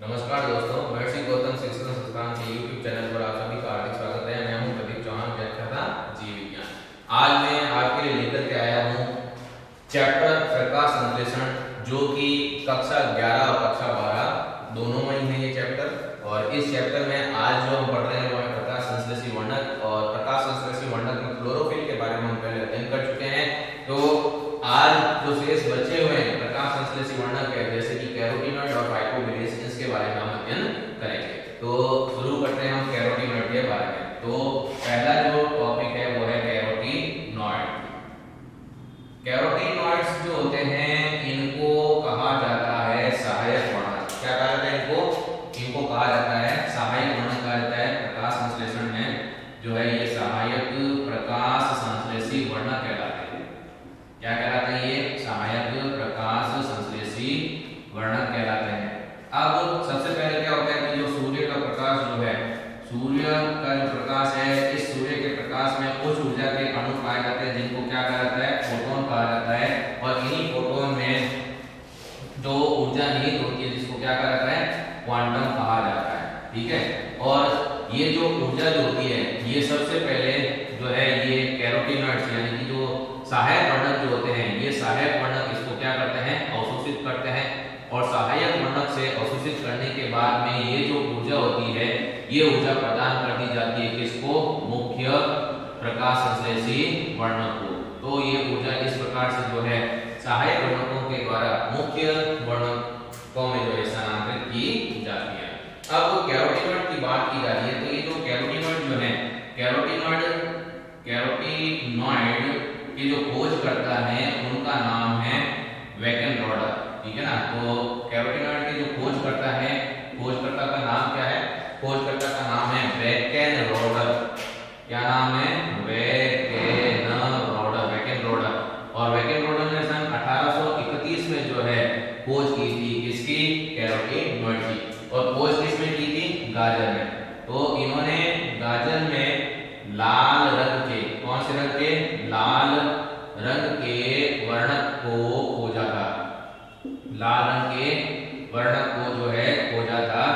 नमस्कार दोस्तों, महर्षि गौतम शिक्षण संस्थान के YouTube चैनल पर आप सभी का हार्दिक स्वागत है। मैं हूं प्रदीप चौहान, व्याख्याता जीव विज्ञान। आज मैं आपके लिए लेकर के आया हूं चैप्टर प्रकाश संश्लेषण, जो कि कक्षा 11 और कक्षा 12 दोनों में ही है ये चैप्टर। और इस चैप्टर में आज जो हम पढ़ रहे हैं वो है प्रकाश संश्लेषी वर्णक। और प्रकाश संश्लेषी वर्णक में क्लोरोफिल के बारे में हम पहले अध्ययन कर चुके हैं। तो आज जो शेष बचे हुए हैं प्रकाश संश्लेषी वर्णक है, जैसे कि कैरोटीनॉइड और फाइकोबिलेस, इसके बारे में हम अध्ययन करेंगे। तो शुरू करते हैं हम कैरोटीनॉइड के बारे में। तो पहला जो टॉपिक है वो है कैरोटीनॉइड। कैरोटीनॉइड्स जो होते हैं इनको कहा जाता है सहायक वर्णक। क्या कहा जाता है इनको कहा जाता है सहायक वर्णक कहा जाता है। प्रकाश संश्लेषण में जो है ये सहायक प्रकाश संश्लेषी वर्णक कहलाते हैं। क्या कहलाते हैं ये? सहायक प्रकाश संश्लेषी वर्णक कहलाते हैं। अब सबसे पहले क्या होता है कि जो सूर्य का प्रकाश जो है, सूर्य का जो प्रकाश है, इस सूर्य के प्रकाश में उच्च ऊर्जा के अणु पाए जाते हैं जिनको क्या कहा जाता है? फोटोन कहा जाता है। और इन्हीं फोटोन में जो ऊर्जा निहित होती है जिसको क्या कहा जाता है? क्वांटम कहा जाता है। ठीक है। और ये जो ऊर्जा जो होती है ये सबसे पहले जो है ये कैरोटीनॉइड्स यानी कि जो सहायक वर्णक जो होते हैं, ये सहायक वर्णक इसको क्या करते हैं? अवशोषित करते हैं। और सहायक वर्णक से अवशोषित करने के बाद में ये जो ऊर्जा होती है ये ऊर्जा प्रदान कर दी जाती है किसको? मुख्य प्रकाश संश्लेषी वर्णक को। तो ये ऊर्जा इस प्रकार से जो है सहायक वर्णकों के द्वारा मुख्य वर्णकों में जो है स्थानांतरित की जाती है। अब कैरोटीनॉइड की बात की जा रही है, तो ये जो कैरोटीनॉइड जो है, कैरोटीनॉइड की जो खोज करता है उनका नाम है वैकेनरोडर। ठीक है ना। तो कैरोटीनॉइड की जो खोज करता है, खोजकर्ता का नाम क्या है? खोजकर्ता का नाम है वैकेनरोडर। क्या नाम है? वैकेनरोडर। और वैकेनरोडर ने सन 1831 में जो है खोज की थी किसकी? कैरोटीनॉइड की। और खोज किसमें की थी? गाजर में। तो इन्होंने गाजर में लाल रंग के, कौन से रंग के? लाल रंग के वर्णक को खोजा था। लाल रंग के वर्णक को जो है खोजा था।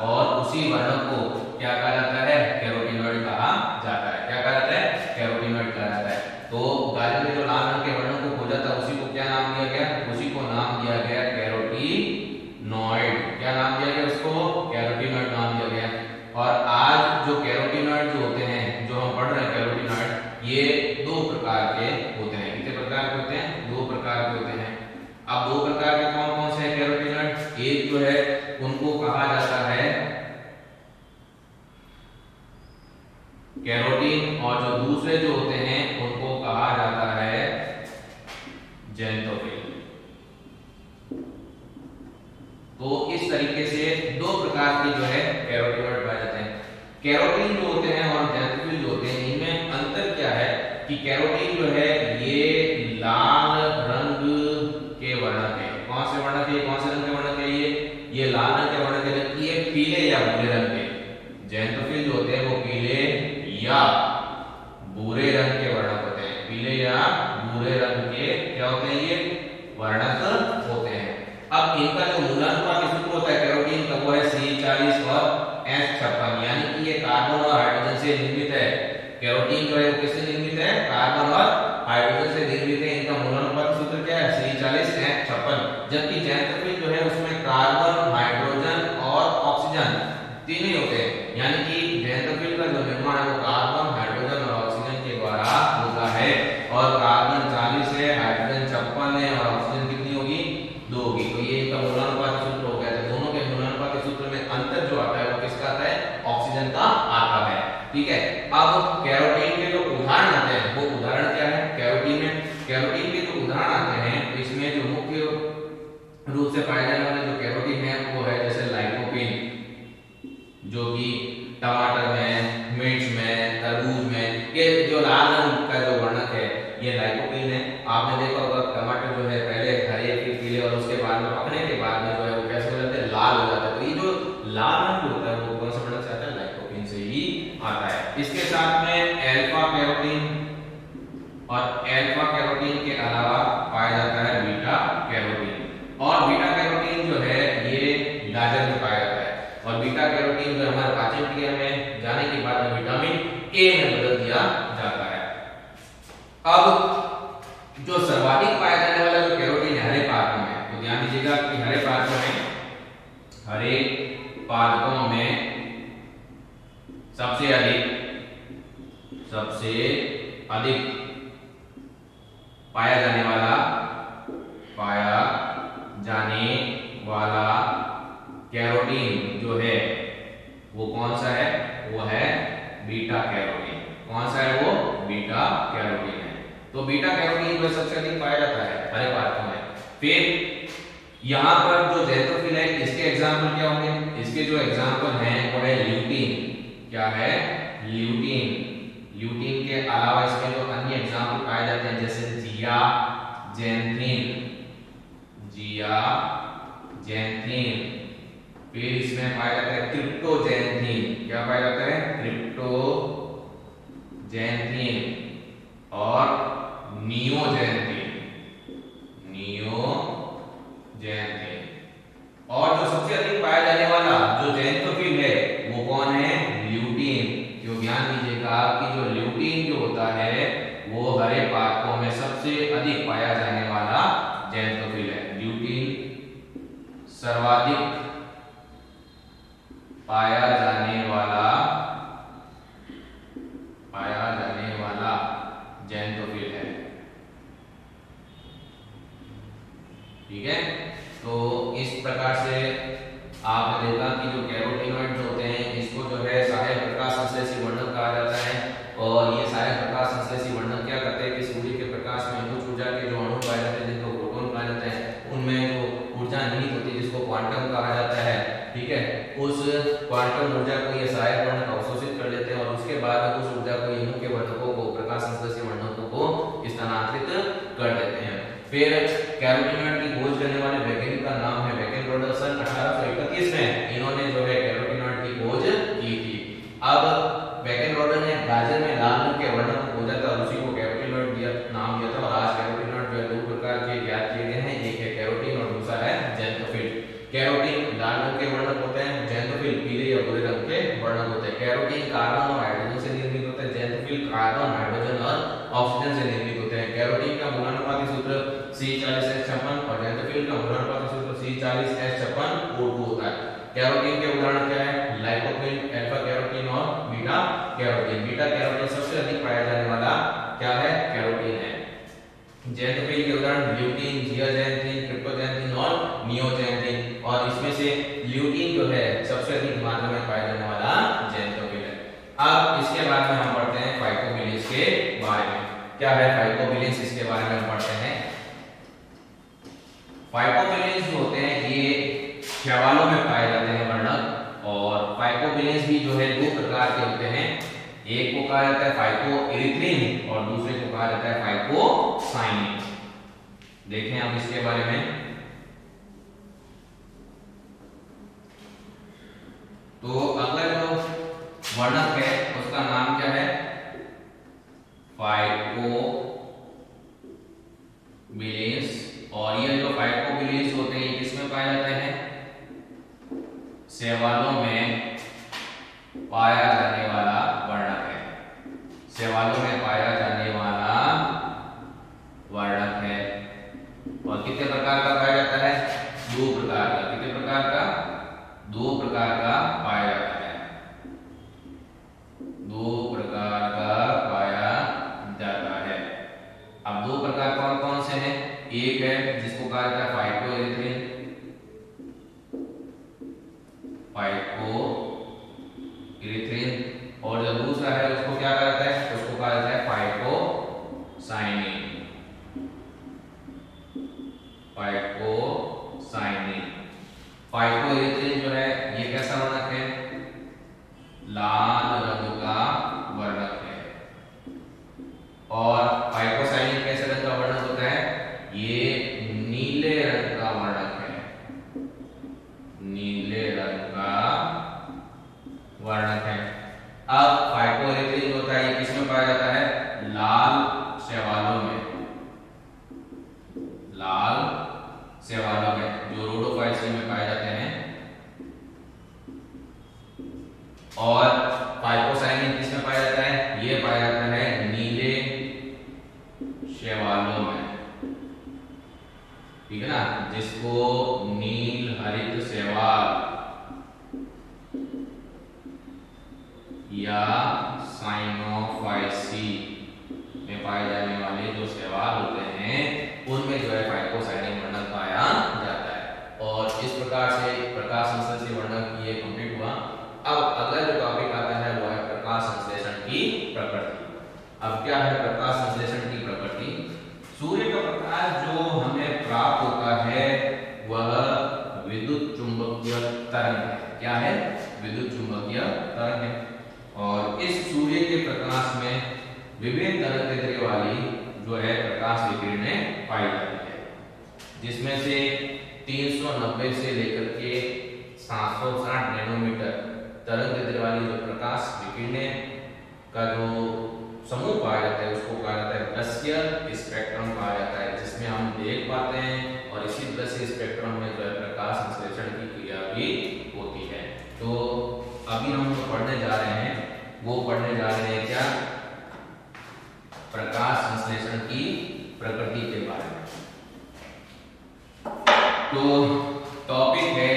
और उसी वर्णक को क्या कहा जाता है? कैरोटीनॉइड कहा जाता है। क्या कहा जाता है? कैरोटीनॉइड कहा जाता है। तो गाजर में जो लाल रंग के वर्णक को खोजा था उसी को क्या नाम दिया गया? उसी को नाम दिया गया कैरोटीनॉइड। क्या नाम दिया गया उसको? कैरोटीनॉइड नाम दिया गया। और आज जो कैरोटीनॉइड जो होते हैं, जो हम पढ़ रहे हैं कैरोटीनॉइड, ये दो प्रकार के होते हैं। कितने प्रकार के होते हैं? दो प्रकार के होते हैं। अब दो प्रकार के कौन कौन से हैं कैरोटीनॉइड? एक जो है उनको कहा जाता है कैरोटीन, और जो दूसरे जो होते हैं उनको कहा जाता है ज़ैंथोफिल। तो इस तरीके से दो प्रकार के जो है कैरोटीनॉइड पाए जाते हैं। कैरोटीन जो होते हैं और ज़ैंथोफिल जो होते हैं, इनमें अंतर क्या है कि कैरोटीन जो है ये लाल रंग के वर्णक है। कौन से वर्णक है? कौन से रंग के वर्णक है? ये लाल रंग के वर्णक है, जबकि ये पीले या भूरे रंग के। ज़ैंथोफिल जो होते हैं वो पीले या भूरे रंग के वर्णक होते हैं। पीले या भूरे रंग के क्या होते हैं? ये वर्णक होते हैं। अब इनका जो मूलानुपाती सूत्र होता है कैरोटीन का, वो है C40 और H56, यानी कि ये कार्बन और हाइड्रोजन से निर्मित है। कैरोटीन जो है वो किससे निर्मित है? कार्बन और हाइड्रोजन से निर्मित है। इनका मूलानुपाती सूत्र क्या है? C40 H56। जबकि ज़ैंथोफिल जो है उसमें कार्बन, हाइड्रोजन और ऑक्सीजन तीन ही होते हैं। यानी कि ज़ैंथोफिल का जो निर्माण है वो कार्बन, हाइड्रोजन और ऑक्सीजन के द्वारा होता है। और कार्बन 40 है, हाइड्रोजन 56 है और ऑक्सीजन कितनी होगी? 2 होगी। तो ये इनका मूलानुपाती सूत्र हो गया। तो दोनों के मूलानुपाती सूत्र में अंतर जो आता है वो किसका आता है? ऑक्सीजन का आता है। ठीक है। अब कैरोटीन के जो उदाहरण आते हैं वो उदाहरण क्या है? कैरोटीन के जो उदाहरण आते हैं तो इसमें जो मुख्य रूप से पाए जाने वाले जो कैरोटीन है वो है जैसे लाइकोपीन, जो कि टमाटर में, मिर्च में, तरबूज में, ये जो लाल रंग का जो वर्णक है ये लाइकोपीन है। आपने देखा होगा टमाटर जो है पहले हरे फिर पीले और उसके बाद में पकने के बाद में जो है वो कैसे हो जाते हैं? लाल हो जाता है। तो ये जो लाल रंग होता है वो कौन से वर्णक से आता है? लाइकोपीन से ही आता है। इसके साथ में अल्फा कैरोटीन, और अल्फा कैरोटीन के अलावा पाया जाता है बीटा कैरोटीन। और बीटा कैरोटीन जो है ये गाजर में पाया जाता है। सर्वाधिक पाया जाने वाला जो कैरोटीन है हरे पादपों में, तो ध्यान दीजिएगा कि हरे पादपों में सबसे अधिक पाया जाने वाला कैरोटीन जो है वो कौन सा है? वो है बीटा कैरोटीन। कौन सा है वो? बीटा कैरोटीन है। तो बीटा कैरोटीन जो सबसे अधिक पाया जाता है हरे पादपों में। फिर यहाँ पर जो ज़ैंथोफिल है इसके एग्जाम्पल क्या होंगे? इसके जो एग्जाम्पल हैं वो है ल्यूटीन। क्या है? ल्यूटीन। ल्यूटीन के अलावा इसके जो अन्य एग्जाम्पल पाए जाते हैं जैसे जियाजेंथिन, फिर इसमें पाया जाता है क्रिप्टोजेंथिन। क्या पाया जाता है? क्रिप्टोजेंथिन और नियोजेंथिन। और जो सबसे अधिक पाया जाने वाला जो ज़ैंथोफिल है वो कौन है? ल्यूटीन। क्यों? ध्यान दीजिएगा कि जो ल्यूटीन जो होता है वो हरे पादपों में सबसे अधिक पाया जाने वाला ज़ैंथोफिल है। ल्यूटीन सर्वाधिक पाया जाने वाला ज़ैंथोफिल है। ठीक है, तो इस प्रकार से आपने देखा कि जो कैरोटीनॉइड जो होते हैं इसको जो है सहायक प्रकाश संश्लेषी वर्णक कहा जाता है। और ये सहायक प्रकाश संश्लेषी वर्णक क्या करते हैं कि सूर्य के प्रकाश में उच्च ऊर्जा के जो अणु पाए जाते हैं जिनको प्रोटॉन कहा जाता है, उनमें जो ऊर्जा निहित होती है जिसको क्वांटम कहा जाता है, ठीक है, उस क्वांटम ऊर्जा को ये सहायक वर्णक अवशोषित कर लेते हैं और उसके बाद उस ऊर्जा को इन मुख्य वर्णकों को प्रकाश संश्लेषी वर्णकों को स्थानांतरित कर देते हैं। फिर कैरोटीनॉइड की खोज करने वाले वैज्ञानिक का नाम है वैकेनबर्गर। सन 1831 में इन्होंने जो है कैरोटीनॉइड की खोज की थी। अब वैकेनबर्गर ने गाजर में लाल रंग के वर्णक को खोजा था और उसी को कैरोटीनॉइड नाम दिया था। और आज कैरोटीनॉइड जो है दो प्रकार के ज्ञात किए गए हैं, एक है कैरोटीन और दूसरा है ज़ैंथोफिल। कैरोटीन लाल रंग के वर्णक होते हैं, ज़ैंथोफिल पीले या भूरे रंग के वर्णक होते हैं। कैरोटीन कार्बन और हाइड्रोजन से निर्मित होता है, ज़ैंथोफिल कार्बन, हाइड्रोजन और ऑक्सीजन से निर्मित होते हैं। कैरोटीन का मूलानुपाती सूत्र C40H56 और ज़ैंथोफिल का मूलानुपाती सूत्र C40H56O2 होता है। कैरोटीन के उदाहरण क्या है? लाइकोपीन, अल्फा कैरोटीन और बीटा कैरोटीन। बीटा कैरोटीन सबसे अधिक पाया जाने वाला क्या है? कैरोटीन है। ज़ैंथोफिल के उदाहरण ल्यूटीन, जियाजेंथिन, क्रिप्टोजेंथिन और नियोजेंथिन। और इसमें से ल्यूटीन जो है सबसे अधिक मात्रा में पाया जाने वाला ज़ैंथोफिल है। अब इसके बाद में हम पढ़ते हैं फाइकोबिलिन्स के बारे में। क्या है फाइकोबिलिन्स? इसके बारे में हम पढ़ते हैं। फाइकोबिलिन्स जो होते हैं ये शैवालों में पाए जाते हैं वर्णक। और फाइकोबिलिन्स भी जो है दो प्रकार के होते हैं, एक को कहा जाता है फाइकोइरिथ्रिन और दूसरे को कहा जाता है फाइकोसाइनिन। देखें अब इसके बारे में। तो अगला जो वर्णक है उसका नाम क्या है? फाइकोबिलिन्स। और ये जो फाइकोबिलिन्स होते हैं किसमें पाए जाते हैं? शैवालों में पाया जाने वाला वर्णक है। शैवालों में पाया जाने वाला वर्णक है। और कितने प्रकार का पाया जाता है? दो प्रकार का। कितने प्रकार का? दो प्रकार का पाया जाता है। दो प्रकार का पाया जाता है। अब दो प्रकार कौन कौन से हैं? एक है जिसको कहा जाता है फाइकोइरिथ्रिन, और जो दूसरा है उसको क्या कहा जाता है? उसको कहा जाता है फाइकोसाइनिन। फाइकोइरिथ्रिन जो है ये कैसा वर्णक है? लाल रंग का वर्णक है। और फाइकोसाइनिन कैसे रंग का वर्णक होता है? ये नीले रंग का वर्णक है। नीले रंग का वर्णक है। अब फाइकोइरिथ्रिन जो होता है ये किसमें पाया जाता है? लाल शैवालों में। लाल शैवालों में जो रोडोफाइट्स में पाए जाते हैं। और फाइकोसाइनिन किसमें पाया जाता है? ये पाया जाता है नीले शैवालों में। ठीक है ना, जिसको नील हरित शैवाल या साइनोफाइसी में पाए जाने वाले जो शैवाल होते हैं उनमें जो है फाइकोसाइनिन वर्णक पाया जाता है। और इस प्रकार से प्रकाश संश्लेषण से वर्णक ये कंप्लीट हुआ। अब अगला जो टॉपिक आता है वो है प्रकाश संश्लेषण की प्रकृति। अब क्या है प्रकाश संश्लेषण की प्रकृति? सूर्य का प्रकाश जो हमें प्राप्त होता है वह विद्युत चुंबकीय तरंग है। क्या है? विद्युत चुंबकीय तरंग है। और इस सूर्य के प्रकाश में विभिन्न तरंगदैर्ध्य वाली जो है प्रकाश विकिरणें पाई जाती है, जिसमें से 390 से लेकर के 760 नैनोमीटर तरंगदैर्ध्य वाली जो प्रकाश विकिरणें का जो समूह पाया जाता है उसको कहा जाता है दृश्य स्पेक्ट्रम कहा जाता है, जिसमें हम देख पाते हैं। और इसी दृश्य स्पेक्ट्रम में जो है प्रकाश संश्लेषण की क्रिया भी होती है। तो अभी हम जो पढ़ने जा रहे हैं वो पढ़ने जा रहे हैं क्या? प्रकाश संश्लेषण की प्रकृति के बारे में। तो टॉपिक है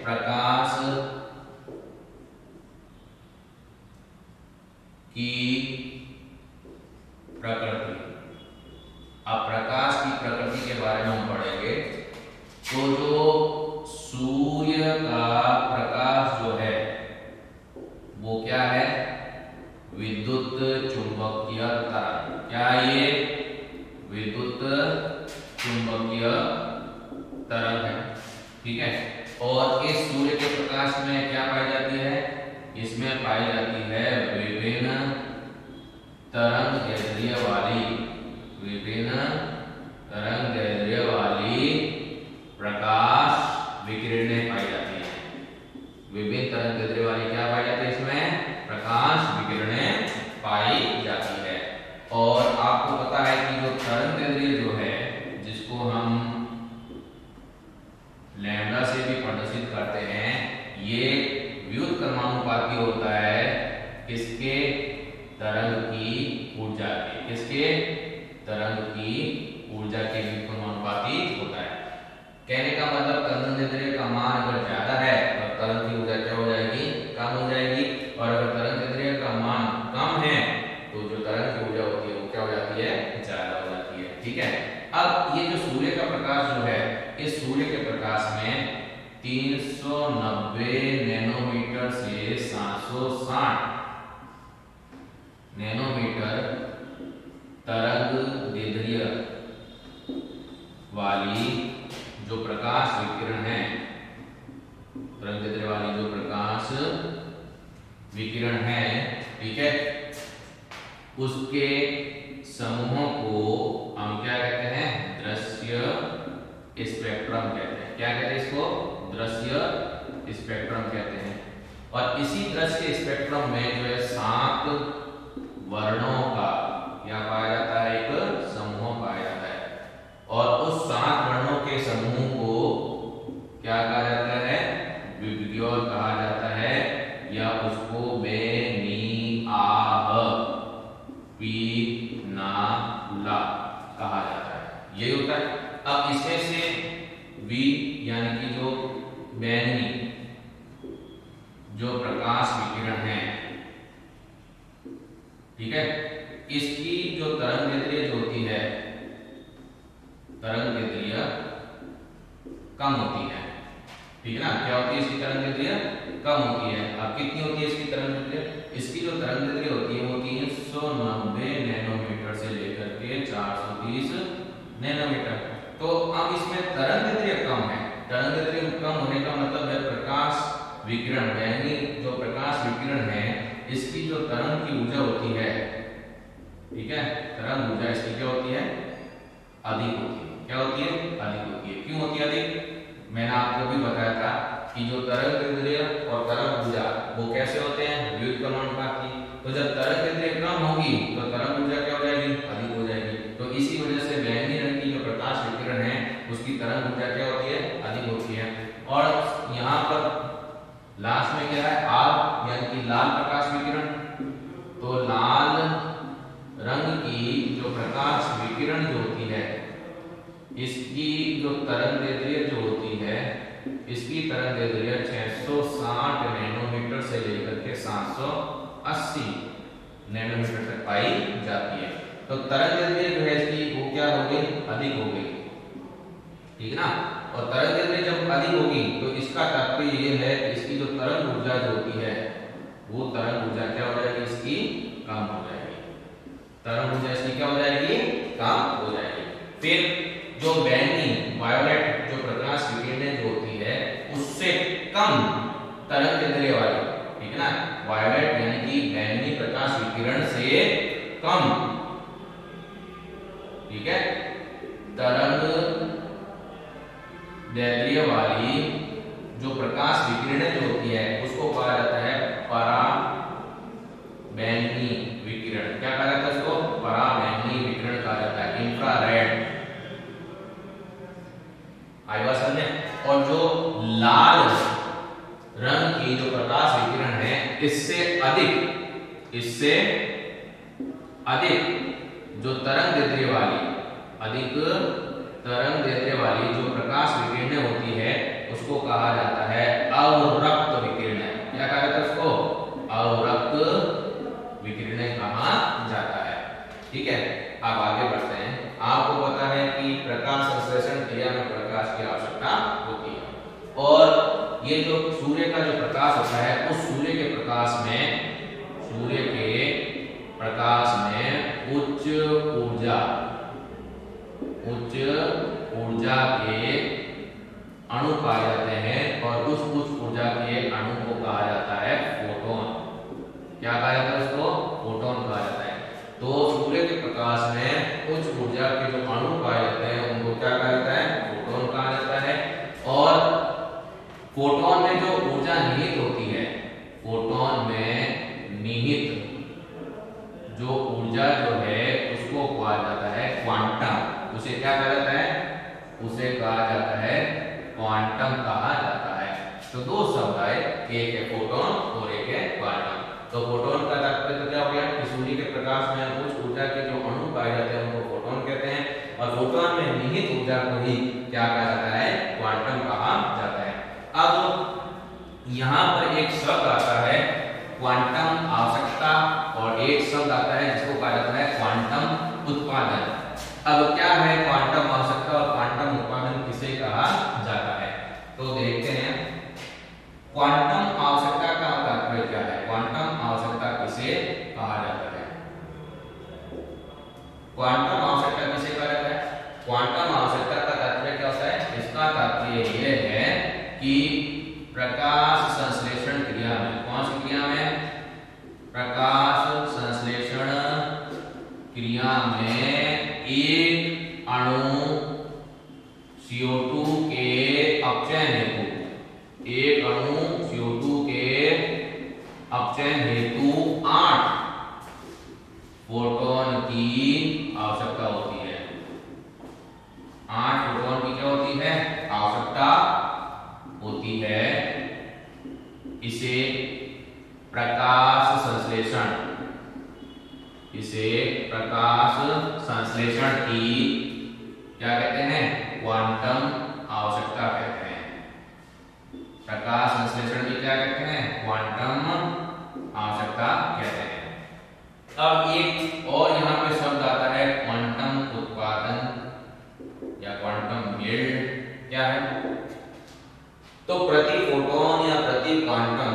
प्रकाश की प्रकृति। अब प्रकाश की प्रकृति के बारे में हम पढ़ेंगे। तो जो सूर्य का प्रकाश जो है वो क्या है? विद्युत चुंबकीय तरंग। क्या ये विद्युत चुंबकीय तरंग है? ठीक है। और इस सूर्य के प्रकाश में क्या पाई जाती है? इसमें पाई जाती है विभिन्न तरंगदैर्ध्य वाली प्रकाश विकिरणें पाई जाती है। विभिन्न तरंगदैर्ध्य वाली क्या पाई जाती है? इसमें प्रकाश विकिरणें पाई जाती है। और आपको पता है कि जो तरंगदैर्ध्य जो है जिसको हम लैम्डा से भी प्रदर्शित करते हैं, ये व्युत्क्रमानुपाती होता है किसके? तरंग की ऊर्जा के। किसके? तरंग की ऊर्जा के व्युत्क्रमानुपाती होता है। कहने का मतलब तरंगदैर्ध्य का मान अगर ज्यादा है तो तरंग की ऊर्जा क्या हो जाएगी? कम हो जाएगी। और अगर तरंगदैर्ध्य का मान कम है तो जो तरंग की ऊर्जा होती है वो क्या हो जाती है? ज्यादा हो जाती है। ठीक है। अब ये जो सूर्य का प्रकाश जो है, इस सूर्य के प्रकाश में 390 नैनोमीटर से 760 नैनोमीटर तरंगदैर्ध्य वाली जो प्रकाश विकिरण है, तरंगदैर्ध्य वाली जो प्रकाश विकिरण है, ठीक है, उसके समूहों को हम क्या कहते हैं? दृश्य स्पेक्ट्रम कहते हैं। क्या कहते हैं इसको? दृश्य स्पेक्ट्रम कहते हैं। और इसी दृश्य स्पेक्ट्रम में जो है 7 वर्णों का क्या पाया जाता है? एक समूह पाया जाता है। और उस 7 वर्णों के समूह को क्या कहा जाता है? विबग्योर कहा जाता है, या उसको पीनाला कहा जाता है। ये होता है। अब इसमें से वी यानी कि जो बैंगनी जो प्रकाश विकिरण है, ठीक है, इसकी जो तरंगदैर्ध्य जो होती है, तरंगदैर्ध्य कम होती है। ठीक है ना? क्या होती है? इसकी तरंगदैर्ध्य कम होती है। अब कितनी होती है इसकी तरंगदैर्ध्य? इसकी जो तरंगदैर्ध्य होती है वो 390 नैनोमीटर से लेकर के 430 नैनोमीटर। तो अब इसमें तरंगदैर्ध्य कम है। तरंगदैर्ध्य कम होने का मतलब है प्रकाश विकिरण, यानी जो प्रकाश विकिरण है इसकी जो तरंग की ऊर्जा होती है, ठीक है, तरंग ऊर्जा इसकी क्या होती है? अधिक होती है। क्या होती है? अधिक होती है। क्यों होती है अधिक? मैंने आपको भी बताया था कि जो तरंगदैर्ध्य और तरंग ऊर्जा वो कैसे होते हैं? व्युत्क्रमानुपाती। तो जब तरंगदैर्ध्य कम होगी तो तरंग ऊर्जा क्या हो जाएगी? अधिक हो जाएगी। तो इसी वजह से बैंगनी रंग की जो प्रकाश विकिरण है उसकी तरंग ऊर्जा क्या होती है? अधिक होती है। और यहाँ पर लास्ट में क्या है? आर यानी कि लाल प्रकाश विकिरण। तो लाल रंग की जो प्रकाश विकिरण जो होती है इसकी जो तरंगदैर्ध्य जो होती है, इसकी तरंगदैर्ध्य 660 नैनोमीटर से लेकर के 780 नैनोमीटर तक पाई जाती है। तो तरंगदैर्ध्य जो है इसकी वो क्या हो गई, अधिक हो गई, ठीक है ना। और तरंगदैर्ध्य जब अधिक होगी तो इसका तात्पर्य ये है कि इसकी जो तरंग ऊर्जा जो होती है वो तरंग ऊर्जा क्या हो जाएगी, इसकी कम हो जाएगी। तरंग ऊर्जा इसकी क्या हो जाएगी, कम हो जाएगी। फिर जो बैंगनी वायोलेट जो प्रकाश विकिरणें जो होती है उससे कम तरंगदैर्ध्य वाली, ठीक है ना, वायोलेट यानी कि बैंगनी प्रकाश विकिरण से कम, ठीक है, तरंग दैर्ध्य वाली जो प्रकाश विकिरणें जो होती है उसको कहा जाता है पराबैंगनी विकिरण। क्या कहा जाता है उसको, पराबैंगनी विकिरण कहा जाता है, इंफ्रारेड। आइए बात समझे। और जो लाल रंग की जो प्रकाश विकिरण है इससे अधिक जो तरंगदैर्ध्य वाली, अधिक तरंगदैर्ध्य वाली जो प्रकाश विकिरणें होती है उसको कहा जाता है अवरक्त विकिरणें। क्या कहा जाता है उसको, अवरक्त विकिरणें कहा जाता है, ठीक है। अब आगे बढ़ते हैं। आपको पता है कि प्रकाश संश्लेषण क्रिया में प्रकाश की आवश्यकता होती है, और ये जो सूर्य का जो प्रकाश होता है उस सूर्य के प्रकाश में उच्च ऊर्जा के अणु पाए जाते हैं, और उस उच्च ऊर्जा के अणु को कहा जाता है फोटोन। क्या कहा जाता है उसको, फोटोन कहा जाता है। तो सूर्य के प्रकाश में उच्च ऊर्जा के जो अणु पाए जाते हैं उनको क्या कहा जाता है, फोटोन कहा जाता है। और फोटोन में जो ऊर्जा निहित होती है, फोटोन में निहित जो ऊर्जा जो है उसको कहा जाता है क्वांटम। उसे क्या कहा जाता है, उसे कहा जाता है क्वांटम कहा जाता है। तो दो शब्द आए, एक है फोटोन और एक है क्वांटम। तो फोटोन का तात्पर्य तो क्या हो गया कि सूर्य के प्रकाश में उच्च ऊर्जा के जो अणु पाए जाते हैं उनको फोटोन कहते हैं, और फोटोन में निहित ऊर्जा को ही क्या कहा जाता है, क्वांटम कहा जाता है। अब यहाँ पर एक शब्द आता है क्वांटम आवश्यकता, और एक शब्द आता है जिसको कहा जाता है क्वांटम उत्पादन। अब क्या है क्वांटम आवश्यकता और क्वांटम उत्पादन किसे कहा जाता है, तो देखते हैं। क्वांटम आवश्यकता का तात्पर्य क्या है, क्वांटम आवश्यकता किसे कहा जाता है, क्वांटम आवश्यकता किसे कहा जाता है। क्वांटम आवश्यकता का तात्पर्य क्या होता है, इसका तात्पर्य यह है कि प्रकाश संश्लेषण क्रिया में, कौन सी क्रिया में, प्रकाश संश्लेषण क्रिया में एक अणु CO2 के अपचयन हेतु, एक अणु CO2 के अपचयन हेतु 8 फोटोन की आवश्यकता होती है। 8 फोटोन की क्या होती है, आवश्यकता होती है। इसे प्रकाश संश्लेषण, इसे प्रकाश संश्लेषण की क्या कहते हैं, क्वांटम आवश्यकता कहते हैं। प्रकाश संश्लेषण की क्या कहते हैं, क्वांटम आवश्यकता कहते हैं। अब एक और यहाँ पे शब्द आता है क्वांटम उत्पादन या क्वांटम यील्ड। क्या है, तो प्रति फोटोन या प्रति क्वांटम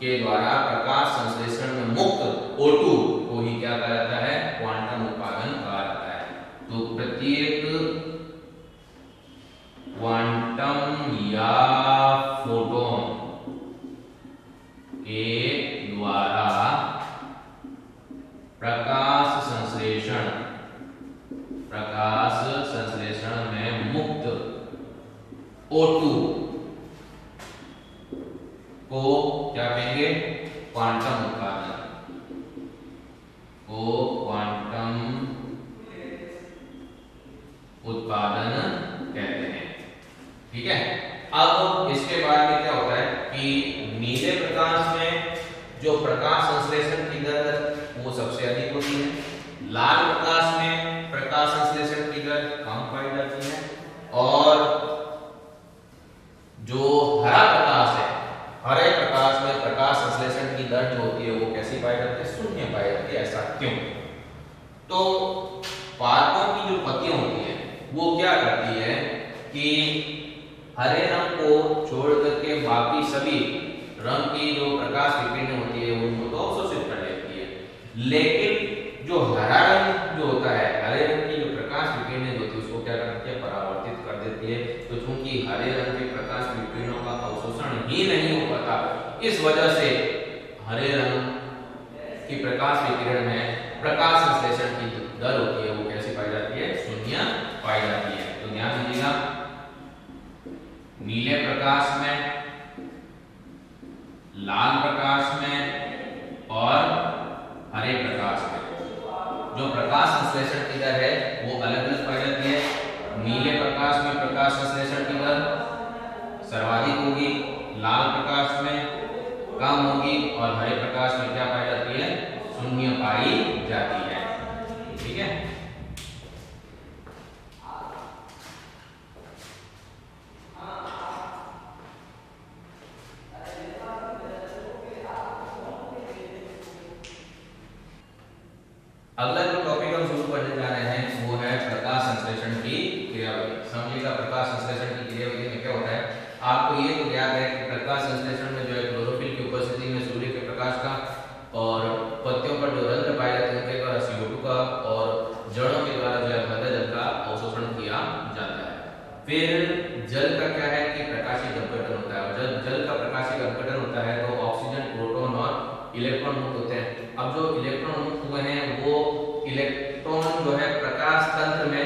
के द्वारा प्रकाश संश्लेषण में मुक्त O2 को ही क्या कहा जाता है, क्वांटम उत्पादन कहा जाता है। तो प्रत्येक क्वांटम या फोटोन के द्वारा प्रकाश संश्लेषण में मुक्त O2 को क्या कहेंगे, क्वांटम उत्पादन, को क्वांटम उत्पादन कहते हैं, ठीक है। अब इसके बाद में क्या होता है कि नीले प्रकाश में जो प्रकाश संश्लेषण की दर वो सबसे अधिक होती है, लाल प्रकाश में प्रकाश संश्लेषण की दर कम पाई जाती है, कि हरे रंग को छोड़ करके बाकी सभी रंग की जो प्रकाश विकिरण होती है उनको तो अवशोषित कर लेती है, लेकिन जो हरा रंग जो होता है, हरे रंग की जो प्रकाश विकिरण होती है उसको क्या करती है, परावर्तित कर देती है। तो चूंकि हरे रंग के प्रकाश विकिरणों का अवशोषण ही नहीं हो पाता, इस वजह से हरे रंग की प्रकाश विकिरण में प्रकाश संश्लेषण की दर होती है वो कैसी पाई जाती है, शून्य पाई जाती है। तो ध्यान दीजिएगा, नीले प्रकाश में, लाल प्रकाश में और हरे प्रकाश में जो प्रकाश संश्लेषण की दर है वो अलग अलग पाई जाती है। नीले प्रकाश में प्रकाश संश्लेषण की दर सर्वाधिक होगी, लाल प्रकाश में कम होगी और हरे प्रकाश में क्या पाई जाती है, शून्य पाई जाती है। ठीक है, अगला जो टॉपिक हम शुरू करने जा रहे हैं वो है प्रकाश संश्लेषण की क्रियाविधि। समझिएगा, प्रकाश संश्लेषण की क्रियाविधि में क्या होता है, आपको ये तो याद है कि प्रकाश संश्लेषण में जो है क्लोरोफिल की उपस्थिति में सूर्य के प्रकाश का और पत्तियों पर जो रंध्र पाए जाते हैं उनके द्वारा CO2 का और जड़ों के द्वारा जो है मृदा जल का अवशोषण किया जाता है। फिर जल का क्या है कि प्रकाशीय अपघटन होता है, और जब जल का प्रकाशीय अपघटन होता है तो ऑक्सीजन, प्रोटॉन और इलेक्ट्रॉन मुक्त होते हैं। अब जो इलेक्ट्रॉन मुक्त हुए हैं वो इलेक्ट्रॉन जो है प्रकाश तंत्र में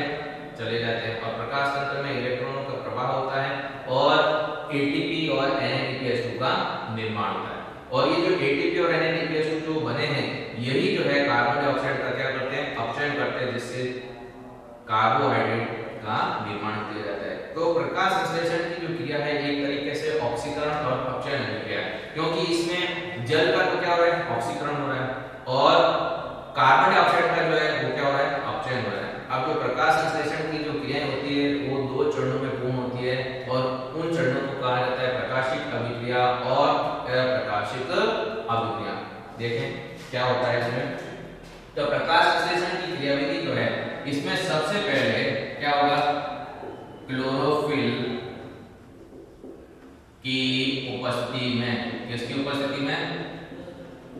चले जाते हैं और प्रकाश तंत्र में इलेक्ट्रॉनों का प्रवाह होता है और ATP और NADPH2 का निर्माण होता है। और ये जो ATP और NADPH2 जो बने हैं यही जो है कार्बन डाइऑक्साइड का क्या करते हैं, अपचयन करते हैं, जिससे कार्बोहाइड्रेट का निर्माण किया जाता है। तो प्रकाश संश्लेषण की जो क्रिया है एक तरीके से ऑक्सीकरण और अपचयन की क्रिया है, क्योंकि इसमें जल का तो क्या हो रहा है, ऑक्सीकरण हो रहा है और कार्बन डाइऑक्साइड का जो है वो क्या हो रहा है, अपचयन हो रहा है। अब जो प्रकाश संश्लेषण की जो क्रियाएं होती है वो 2 चरणों में पूर्ण होती है और उन चरणों को कहा जाता है प्रकाशिक अभिक्रिया और अप्रकाशिक अभिक्रिया। देखें क्या होता है इसमें, तो प्रकाश संश्लेषण की क्रियाविधि जो है इसमें सबसे पहले क्या होगा, क्लोरोफिल की उपस्थिति में, किसकी उपस्थिति में,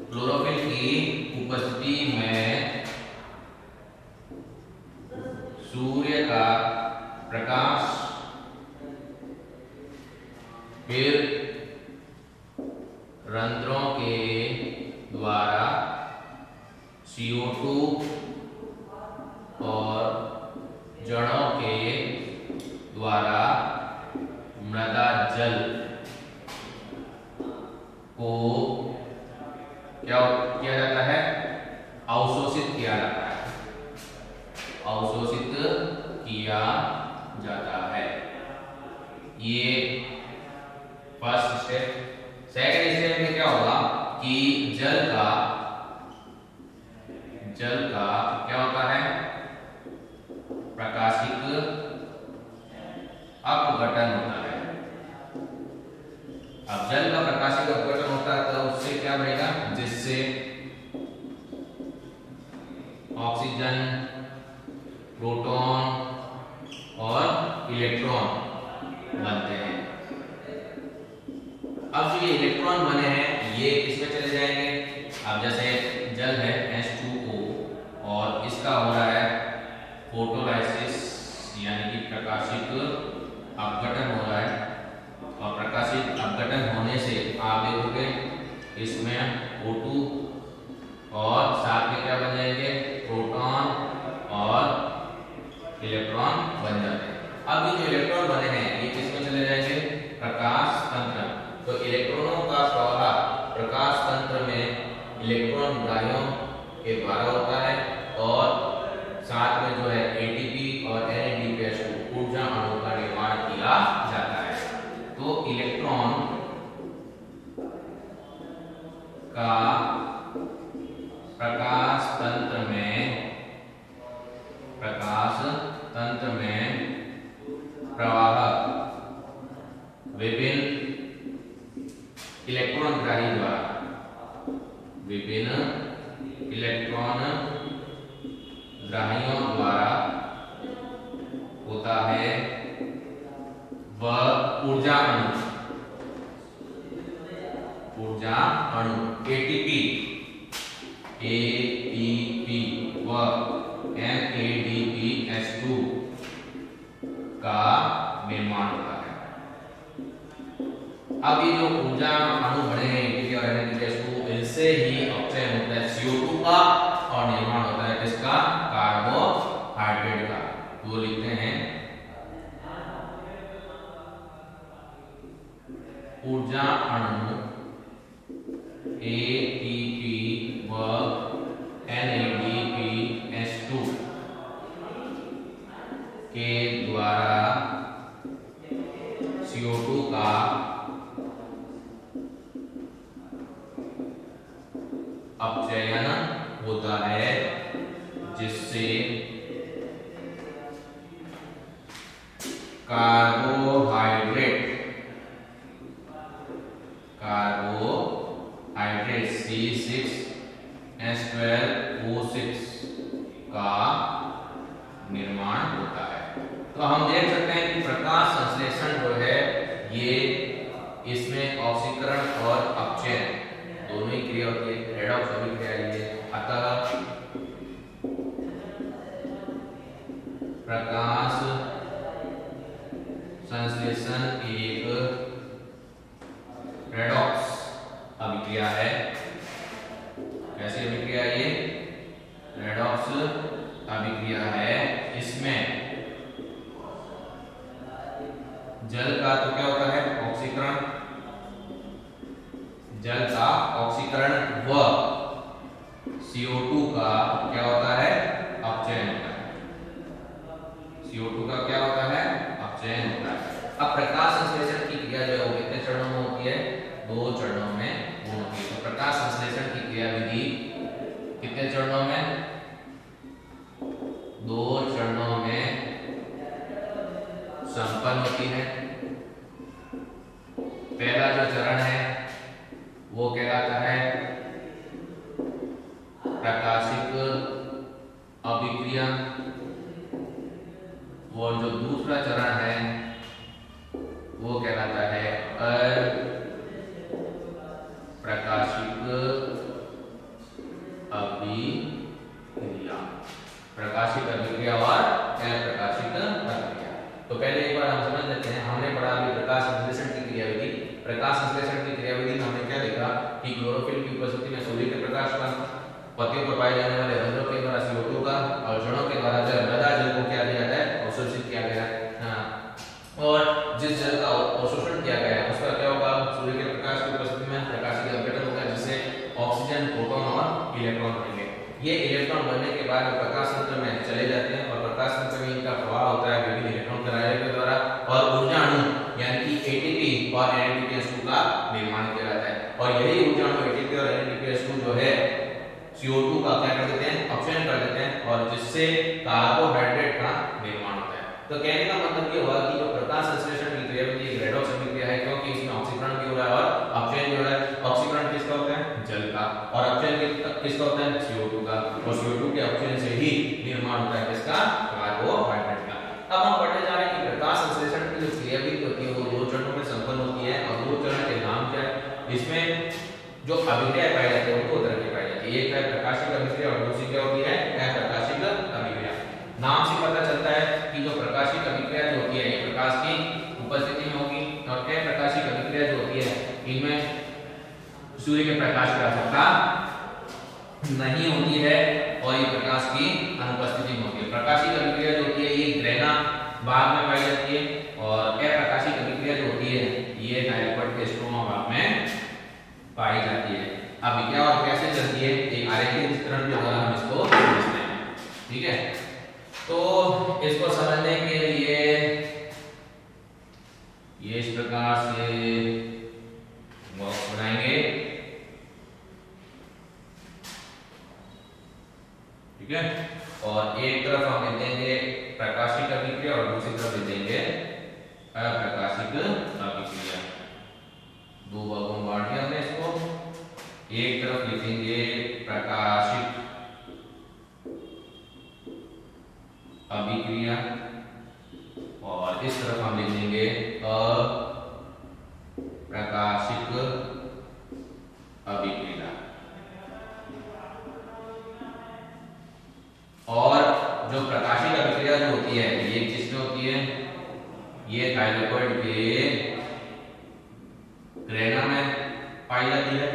क्लोरोफिल की उपस्थिति में सूर्य का प्रकाश फिर रंध्रों के द्वारा CO2 और जड़ों के द्वारा मृदा जल को क्या किया जाता है, अवशोषित किया जाता है, अवशोषित किया जाता है। ये फर्स्ट स्टेप। सेकंड स्टेप में क्या होगा कि जल का क्या होता है, प्रकाशिक अपघटन होता है। अब जल का प्रकाशिक अपघटन होता है तो उससे क्या बनेगा, जिससे ऑक्सीजन, प्रोटॉन और इलेक्ट्रॉन बनते हैं। अब जो ये इलेक्ट्रॉन बने हैं ये किसमें चले जाएंगे, अब जैसे जल है H2O और इसका हो रहा है फोटोलाइसिस यानी कि प्रकाशिक अपघटन हो रहा है और प्रकाशिक अपघटन होने से आप देखोगे इसमें O2 और साथ में क्या बन जाएंगे, प्रोटॉन और इलेक्ट्रॉन बन जाते हैं। अब ये जो इलेक्ट्रॉन बने हैं ये किसमें चले जाएंगे, प्रकाश तंत्र। तो इलेक्ट्रॉनों का प्रवाह प्रकाश तंत्र में इलेक्ट्रॉन ग्राहियों के द्वारा होता है और साथ में जो है ATP और NADPH2 ऊर्जा अणु का निर्माण किया जाता है। तो इलेक्ट्रॉन का प्रकाश तंत्र में प्रवाह विभिन्न इलेक्ट्रॉन ग्राही द्वारा, विभिन्न इलेक्ट्रॉन ग्राहियों द्वारा होता है ऊर्जा अणु, ऊर्जा अणु एटीपी, एटीपी व NADPH2 का निर्माण होता है। अब ये जो ऊर्जा अणु बने हैं एटीपी और NADPH2, इनसे ही अपचयन होता है CO2 का और निर्माण होता है किसका? कार्बोहाइड्रेट का। तो लिखते हैं ऊर्जा अणु एटीपी व NADPH2 के द्वारा CO2 का अपचयन होता है, जिससे कार्बोहाइड्रेट C6H12O6 का निर्माण होता है। तो हम देख सकते हैं कि प्रकाश संश्लेषण जो है ये इसमें ऑक्सीकरण और अपचयन दोनों ही क्रिया होती है, रेडॉक्स अभिक्रिया है। अतः प्रकाश संश्लेषण एक रेडॉक्स अभिक्रिया है। कैसी अभिक्रिया है ये? रेडॉक्स अभिक्रिया है। इसमें जल का तो क्या होता है? ऑक्सीकरण, जल का ऑक्सीकरण व CO2 का क्या होता है? अपचयन होता है। CO2 का क्या होता है? अपचयन होता है। अब प्रकाश संश्लेषण की क्रिया जो है वो कितने चरणों में होती है? 2 चरणों में होती है। तो प्रकाश संश्लेषण की क्रियाविधि कितने चरणों में? 2 चरणों में संपन्न होती है। पहला जो चरण है वो कहलाता है प्रकाशिक अभिक्रिया, और जो दूसरा चरण है वो कहलाता है अप्रकाशिक अभिक्रिया। प्रकाशिक अभिक्रिया और अप्रकाशिक अभिक्रिया। तो पहले एक बार हम समझ लेते हैं। हमने पढ़ा अभी प्रकाश संश्लेषण की क्रियाविधि। प्रकाश संश्लेषण की क्रियाविधि में हमने क्या देखा कि क्लोरोफिल की उपस्थिति में सूर्य के प्रकाश का पत्तियों पर पाए जाने वाले रंध्रों के द्वारा CO2 का और जड़ों के द्वारा मृदा जल को क्या किया जाता है? अवशोषित किया गया। और जिस जल का अवशोषण किया गया है उसका क्या होगा? सूर्य के प्रकाश की उपस्थिति में प्रकाशिक अपघटन होगा, जिससे ऑक्सीजन, प्रोटॉन और इलेक्ट्रॉन बनेंगे। ये इलेक्ट्रॉन बनने के बाद प्रकाश तंत्र में चले जाते हैं और प्रकाश तंत्र में इनका प्रवाह होता है विभिन्न इलेक्ट्रॉन कैरियर के द्वारा, और ऊर्जा अणु यानी कि एटीपी और NADPH2 का निर्माण किया जाता है। और यही ऊर्जा अणु एटीपी और NADPH2 जो है CO2 का क्या कर देते हैं? अपचयन कर देते हैं, और जिससे कार्बोहाइड्रेट का निर्माण होता है। तो कहने का मतलब ये हुआ कि जो प्रकाश संश्लेषण की क्रियाविधि एक रेडॉक्स अभिक्रिया है, क्योंकि इसमें ऑक्सीकरण भी हो रहा है और अपचयन भी हो रहा है। ऑक्सीकरण किसका होता है? जल का। और अपचयन किसका होता है? CO2 का। और CO2 के अपचयन से ही निर्माण होता है किसका? कार्बोहाइड्रेट का। अब हम पढ़ने जा रहे हैं कि प्रकाश संश्लेषण की जो क्रियाविधि होती है वो 2 चरणों में संपन्न होती है। और 2 चरण के नाम क्या है? इसमें जो अभिक्रिया पाई जाती है वो 2 तरह की पाई जाती है। एक है प्रकाशिक अभिक्रिया और दूसरी क्या होती है? अप्रकाशिक अभिक्रिया। नाम से पता चलता है कि जो प्रकाशिक अभिक्रिया जो होती है ये प्रकाश की उपस्थिति में होगी, और अप्रकाशिक अभिक्रिया जो होती है इनमें सूर्य के प्रकाश की आवश्यकता नहीं होती है और ये प्रकाश की अनुपस्थिति में होती है। प्रकाशिक अभिक्रिया जो होती है ये ग्रेना भाग में पाई जाती है, और अप्रकाशिक अभिक्रिया जो होती है ये डायलिपट के स्ट्रोमा भाग में पाई जाती है। अब क्या और कैसे चलती है एक आरेखीय चित्रण के द्वारा हम इसको समझते हैं। ठीक है, तो इसको समझने के लिए ये इस प्रकार से बॉक्स बनाएंगे। ठीक है, और एक तरफ हम लिख देंगे प्रकाशिक अभिक्रिया और दूसरी तरफ लिख देंगे अप्रकाशिक अभिक्रिया। 2 भागों में बांट दिया हमने इसको। एक तरफ लिखेंगे प्रकाशिक अभिक्रिया और इस तरफ हम लिख देंगे प्रकाशिक अभिक्रिया। और जो प्रकाशिक अभिक्रिया जो होती है ये किसमें होती है, ये थाइलेकॉइड के ग्रेना में पाई जाती है।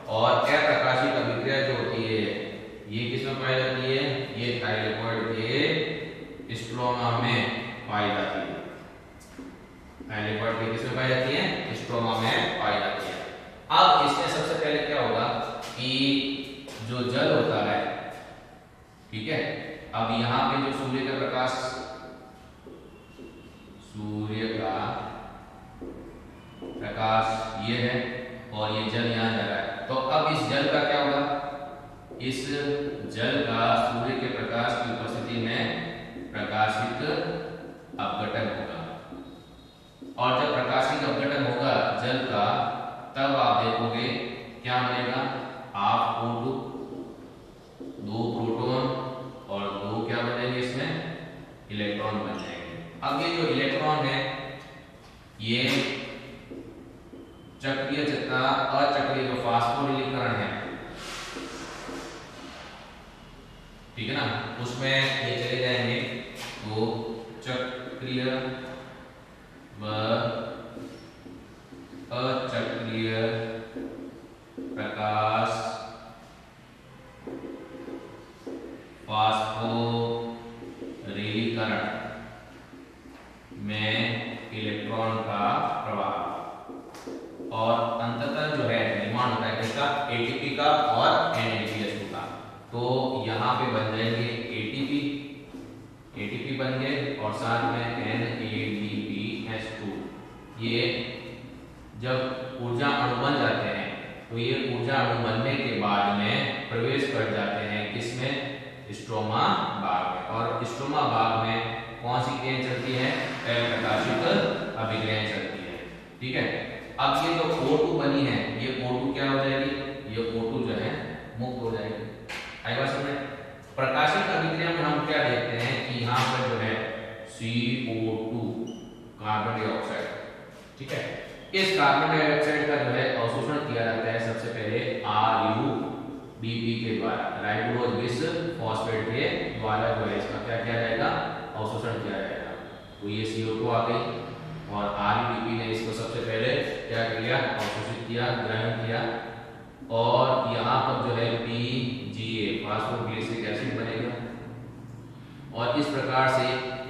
और अप्रकाशिक अभिक्रिया जो होती है ये किसमें पाई जाती है, ये थाइलेकॉइड के स्ट्रोमा में पाई जाती है। थाइलेकॉइड के किसमें पाई जाती है, स्ट्रोमा में पाई जाती है। अब इसमें सबसे पहले क्या होगा कि जो जल होता है, ठीक है, अब यहाँ पे जो सूर्य का प्रकाश, सूर्य का प्रकाश ये है और ये जल यहाँ जा रहा है, तो अब इस जल का क्या होगा, इस जल का सूर्य के प्रकाश की उपस्थिति में प्रकाशिक अपघटन होगा। और जब प्रकाशिक अपघटन होगा जल का, तब आप देखोगे क्या बनेगा, आप दो प्रोटॉन और दो क्या बनेंगे, इसमें इलेक्ट्रॉन बन जाएंगे। अब ये जो इलेक्ट्रॉन है ये चक्रीय तथा अचक्रीय जो फास्फोरिलीकरण है, ठीक है ना, उसमें ये चले जाएंगे। तो चक्रीय व अचक्रीय प्रकाश फास्फोरिलीकरण में इलेक्ट्रॉन का प्रवाह और अंततः जो है निर्माण होता है किसका, एटीपी का और NADPH2 का। तो यहाँ पे बन जाएंगे एटीपी बन गए और साथ में NADPH2। ये जब ऊर्जा अणु बन जाते हैं तो ये ऊर्जा अणु बनने के बाद में प्रवेश कर जाते हैं किसमें, स्ट्रोमा भाग में। और स्ट्रोमा भाग में कौन सी क्रियाएं चलती है, अप्रकाशिक अभिक्रियाएं चलती है, ठीक है। अब ये जो O2 बनी है, ये O2 क्या हो जाएगी, ये O2 जो है मुक्त हो जाएगी। आई बात समझ। प्रकाशिक अभिक्रिया में हम क्या देखते हैं कि यहाँ पर जो है CO2 कार्बन डाइऑक्साइड, ठीक है, इस कार्बन डाइऑक्साइड का जो है अवशोषण किया जाता है सबसे पहले RUDP के द्वारा, राइबोज बिस फॉस्फेट के द्वारा जो है इसका क्या किया जाएगा, अवशोषण किया जाएगा। तो ये CO2 आ गई और RUDP ने इसको सबसे पहले क्या किया, अवशोषित किया, ग्रहण किया। और यहाँ पर जो है PGA फास्फोग्लिसरिक एसिड बनेगा। और इस प्रकार से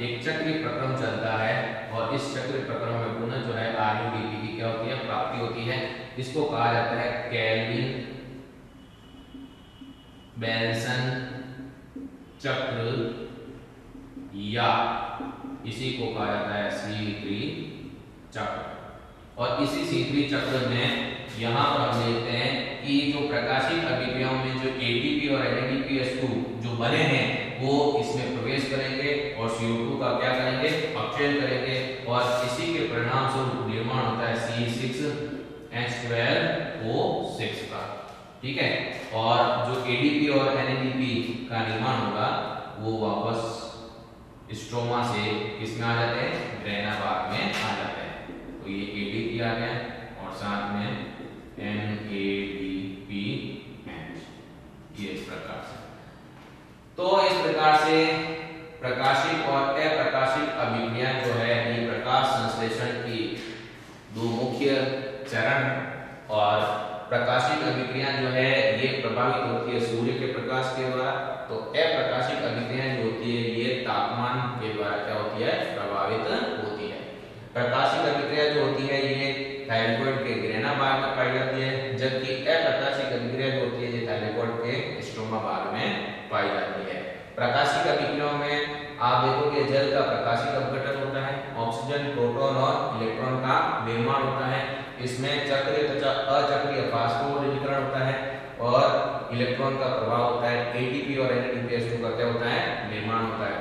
एक चक्रीय प्रक्रम चलता है और इस चक्रीय प्रक्रम में पुनः जो है RUDP की क्या होती है, प्राप्ति होती है। इसको कहा जाता है केल्विन बेल्सन चक्र, या इसी को कहा जाता है C3 चक्र। और इसी C3 चक्र में यहाँ पर हम देखते हैं कि जो प्रकाशिक अभिक्रियाओं में जो ATP और NADPH2 जो बने हैं वो इसमें प्रवेश करेंगे और CO2 का क्या करेंगे, अपचयन करेंगे। और इसी के परिणाम स्वरूप निर्माण होता है C6H12O6 का, ठीक है। और जो ADP और NADP का निर्माण होगा वो वापस स्ट्रोमा से किसमें आ जाते हैं, ग्रेना भाग में आ जाते हैं। तो ये ADP आ गया और साथ में NADPH, ये इस प्रकार से। तो इस प्रकार से प्रकाशिक और अप्रकाशिक अभिक्रिया जो है ये प्रकाश संश्लेषण की दो मुख्य चरण। और प्रकाशिक अभिक्रिया जो है ये प्रभावित होती है सूर्य के प्रकाश के द्वारा। तो अप्रकाशिक अभिक्रिया जो होती है ये तापमान के द्वारा क्या होती है, प्रभावित होती है। प्रकाशिक अभिक्रिया जो होती है ये थाइलेकॉइड के ग्रेना भाग में पाई जाती है, जबकि अप्रकाशिक अभिक्रिया जो होती है ये थाइलेकॉइड के स्ट्रोमा भाग में पाई जाती है। प्रकाशिक अभिक्रियाओं में आप देखोगे जल का प्रकाशिक अपघटन होता है, ऑक्सीजन, प्रोटॉन और इलेक्ट्रॉन का निर्माण होता है। इसमें चक्रीय तथा अचक्रीय फास्फोरिलीकरण होता है और इलेक्ट्रॉन का प्रवाह होता है। ATP और NADPH2 का क्या होता है, निर्माण होता है।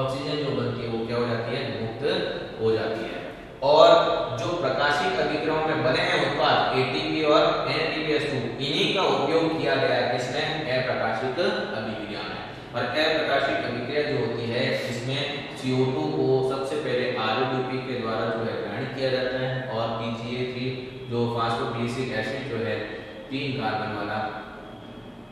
ऑक्सीजन जो बनती है वो क्या हो जाती है, मुक्त हो जाती है। और जो प्रकाशिक अभिक्रियाओं में बने हैं उत्पाद ATP और NADPH2, इन्हीं का उपयोग किया गया है किसमें, अप्रकाशिक अभिक्रिया में। और अप्रकाशिक अभिक्रिया जो होती है इसमें CO2 को सबसे पहले RUDP के द्वारा जो है ग्रहण किया जाता है और PGA3 फॉस्फोग्लिसरिक एसिड जो है 3 कार्बन वाला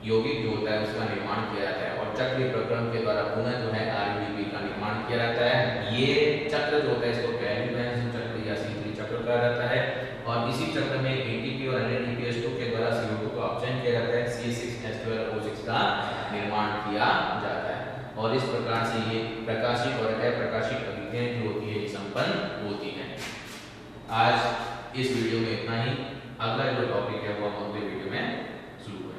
यौगिक जो होता है उसका निर्माण किया जाता है और चक्रीय प्रक्रम के द्वारा पुनः जो है आरयूडीपी का निर्माण किया जाता है। ये चक्र जो होता है इसको कैल्विन चक्र या सीकरी चक्र कहा जाता है और इसी चक्र में एटीपी और एनएडीपीएस2 के द्वारा CO2 का अपचयन किया जाता है, C6H12O6 का निर्माण किया जाता है और इस प्रकार से ये प्रकाशिक और अप्रकाशिक अभिक्रियाएं जो होती है संपन्न होती है। आज इस वीडियो में इतना ही। अगला जो टॉपिक है वो हम अगले वीडियो में शुरू